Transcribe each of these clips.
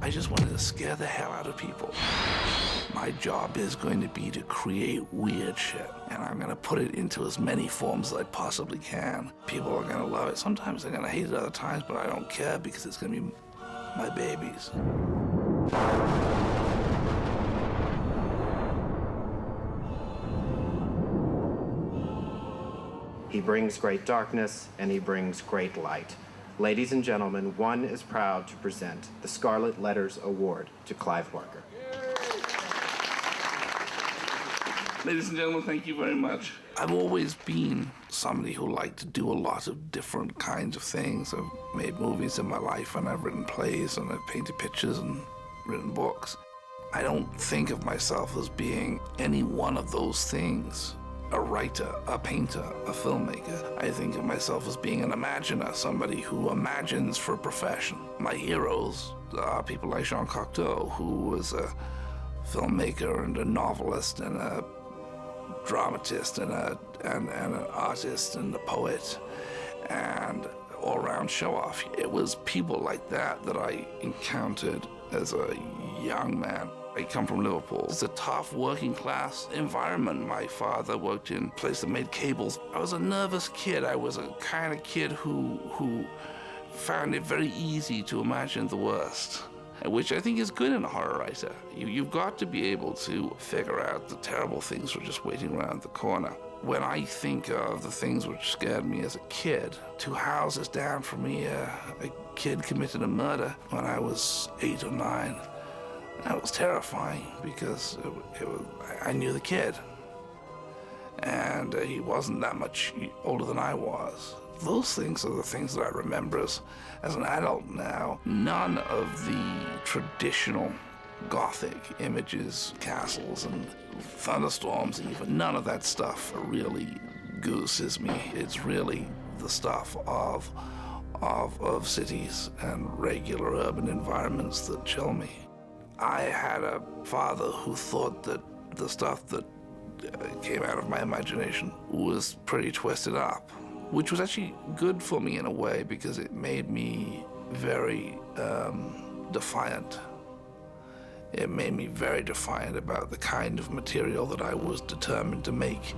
I just wanted to scare the hell out of people. My job is going to be to create weird shit, and I'm gonna put it into as many forms as I possibly can. People are gonna love it. Sometimes they're gonna hate it other times, but I don't care because it's gonna be my babies. He brings great darkness, and he brings great light. Ladies and gentlemen, one is proud to present the Scarlet Letters Award to Clive Barker. Ladies and gentlemen, thank you very much. I've always been somebody who liked to do a lot of different kinds of things. I've made movies in my life, and I've written plays, and I've painted pictures and written books. I don't think of myself as being any one of those things. A writer, a painter, a filmmaker. I think of myself as being an imaginer, somebody who imagines for a profession. My heroes are people like Jean Cocteau, who was a filmmaker and a novelist and a dramatist and an artist and a poet and all-around show-off. It was people like that that I encountered as a young man. I come from Liverpool. It's a tough working class environment. My father worked in a place that made cables. I was a nervous kid. I was a kind of kid who found it very easy to imagine the worst, which I think is good in a horror writer. You've got to be able to figure out the terrible things that are just waiting around the corner. When I think of the things which scared me as a kid, 2 houses down from me, a kid committed a murder when I was 8 or 9. That was terrifying because I knew the kid, and he wasn't that much older than I was. Those things are the things that I remember as an adult now. None of the traditional Gothic images, castles and thunderstorms, and even none of that stuff really gooses me. It's really the stuff of cities and regular urban environments that chill me. I had a father who thought that the stuff that came out of my imagination was pretty twisted up, which was actually good for me in a way because it made me very defiant. It made me very defiant about the kind of material that I was determined to make.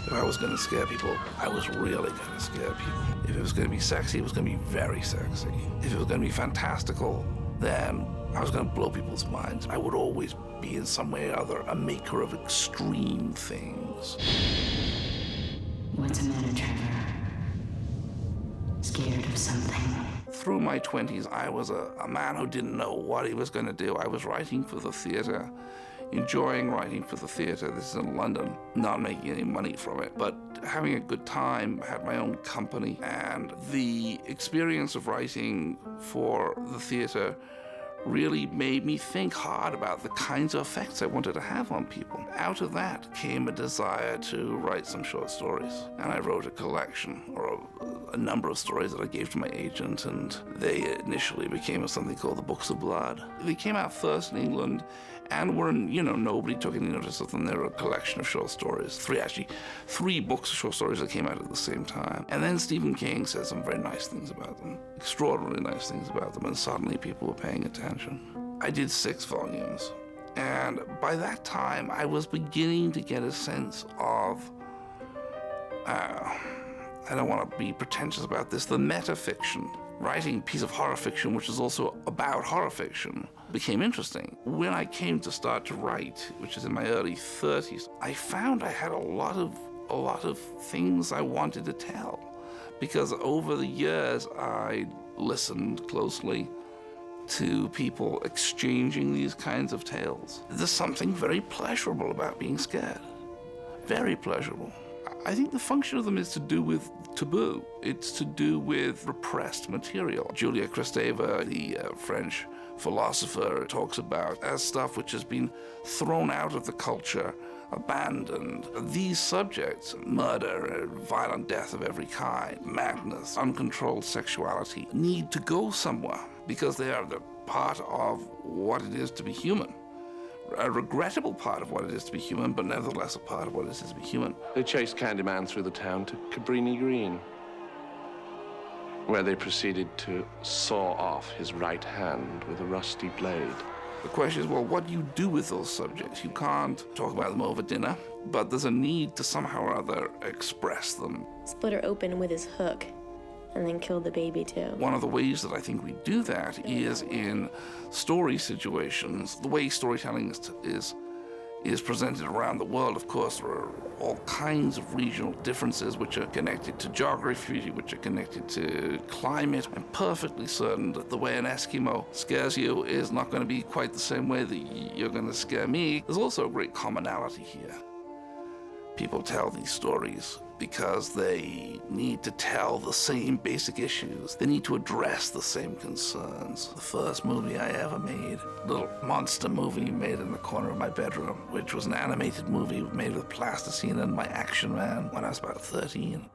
If I was going to scare people, I was really going to scare people. If it was going to be sexy, it was going to be very sexy. If it was going to be fantastical, then I was going to blow people's minds. I would always be in some way or other a maker of extreme things. What's the matter, Trevor? Scared of something? Through my 20s, I was a man who didn't know what he was going to do. I was writing for the theater, enjoying writing for the theater. This is in London, not making any money from it, but having a good time. I had my own company, and the experience of writing for the theater really made me think hard about the kinds of effects I wanted to have on people. Out of that came a desire to write some short stories, and I wrote a collection, or a number of stories that I gave to my agent, and they initially became something called the Books of Blood. They came out first in England, and nobody took any notice of them. They were a collection of short stories. Three books of short stories that came out at the same time. And then Stephen King said some very nice things about them, extraordinarily nice things about them, and suddenly people were paying attention. I did 6 volumes, and by that time, I was beginning to get a sense of, I don't want to be pretentious about this, the metafiction. Writing a piece of horror fiction, which is also about horror fiction, became interesting. When I came to start to write, which is in my early 30s, I found I had a lot of things I wanted to tell, because over the years I listened closely to people exchanging these kinds of tales. There's something very pleasurable about being scared. Very pleasurable. I think the function of them is to do with taboo. It's to do with repressed material. Julia Kristeva, the French philosopher, talks about as stuff which has been thrown out of the culture, abandoned. These subjects, murder, violent death of every kind, madness, uncontrolled sexuality, need to go somewhere because they are the part of what it is to be human. A regrettable part of what it is to be human, but nevertheless a part of what it is to be human. They chased Candyman through the town to Cabrini Green. where they proceeded to saw off his right hand with a rusty blade. The question is, well, what do you do with those subjects? You can't talk about them over dinner, but there's a need to somehow or other express them. Split her open with his hook and then kill the baby too. One of the ways that I think we do that is in story situations. The way storytelling is presented around the world, of course, there are all kinds of regional differences which are connected to geography, which are connected to climate. I'm perfectly certain that the way an Eskimo scares you is not going to be quite the same way that you're going to scare me. There's also a great commonality here. People tell these stories because they need to tell the same basic issues. They need to address the same concerns. The first movie I ever made, a little monster movie made in the corner of my bedroom, which was an animated movie made with plasticine and my action man when I was about 13.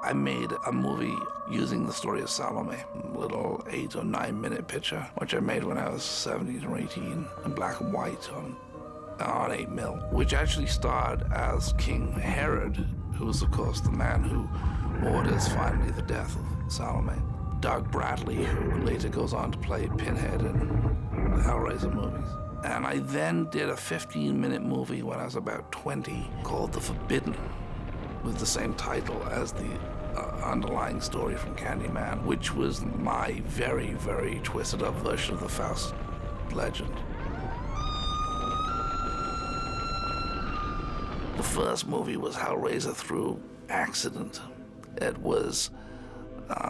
I made a movie using the story of Salome, a little 8 or 9 minute picture, which I made when I was 17 or 18 in black and white on 8mm, which actually starred as King Herod, who was, of course, the man who orders finally the death of Salome. Doug Bradley, who later goes on to play Pinhead in the Hellraiser movies. And I then did a 15-minute movie when I was about 20 called The Forbidden, with the same title as the underlying story from Candyman, which was my very, very twisted up version of the Faust legend. The first movie was Hellraiser through accident. It was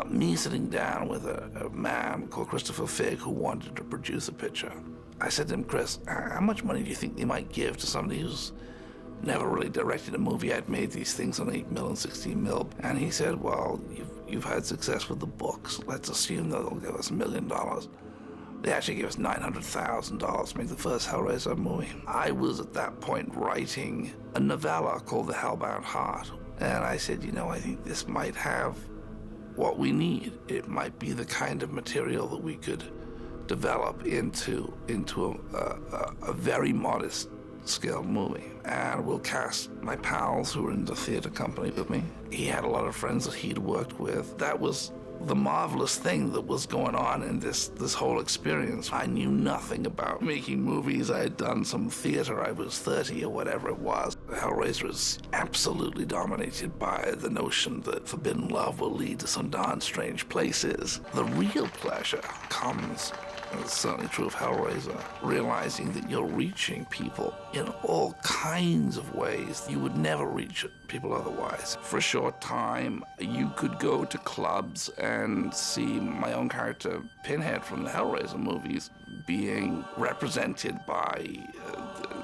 me sitting down with a man called Christopher Figg who wanted to produce a picture. I said to him, Chris, how much money do you think they might give to somebody who's never really directed a movie? I'd made these things on 8mm and 16mm. And he said, well, you've had success with the books. Let's assume that they'll give us $1 million. They actually gave us $900,000 to make the first Hellraiser movie. I was at that point writing a novella called The Hellbound Heart. And I said, I think this might have what we need. It might be the kind of material that we could develop into a very modest scale movie. And we'll cast my pals who were in the theater company with me. He had a lot of friends that he'd worked with. That was the marvelous thing that was going on in this whole experience. I knew nothing about making movies. I had done some theater. I was 30 or whatever it was. Hellraiser is absolutely dominated by the notion that forbidden love will lead to some darn strange places. The real pleasure comes, and it's certainly true of Hellraiser, realizing that you're reaching people in all kinds of ways you would never reach people otherwise. For a short time, you could go to clubs and see my own character, Pinhead from the Hellraiser movies, being represented by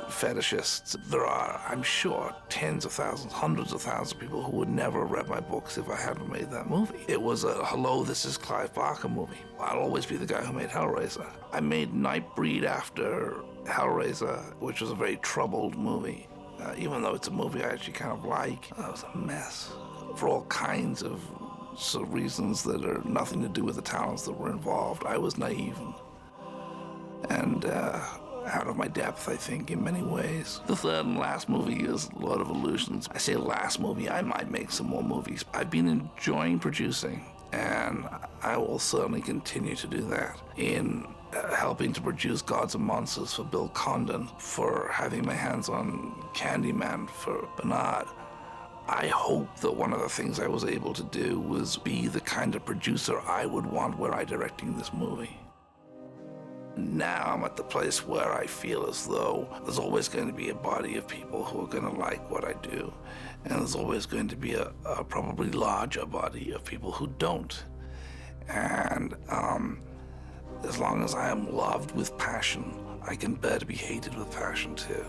fetishists. There are, I'm sure, tens of thousands, hundreds of thousands of people who would never have read my books if I hadn't made that movie. It was a hello, this is Clive Barker movie. I'll always be the guy who made Hellraiser. I made Nightbreed after Hellraiser, which was a very troubled movie. Even though it's a movie I actually kind of like, it was a mess for all kinds of reasons that are nothing to do with the talents that were involved. I was naive and out of my depth, I think, in many ways. The third and last movie is Lord of Illusions. I say last movie, I might make some more movies. I've been enjoying producing, and I will certainly continue to do that in helping to produce Gods and Monsters for Bill Condon, for having my hands on Candyman for Bernard. I hope that one of the things I was able to do was be the kind of producer I would want were I directing this movie. Now I'm at the place where I feel as though there's always going to be a body of people who are going to like what I do, and there's always going to be a probably larger body of people who don't. And as long as I am loved with passion, I can bear to be hated with passion too.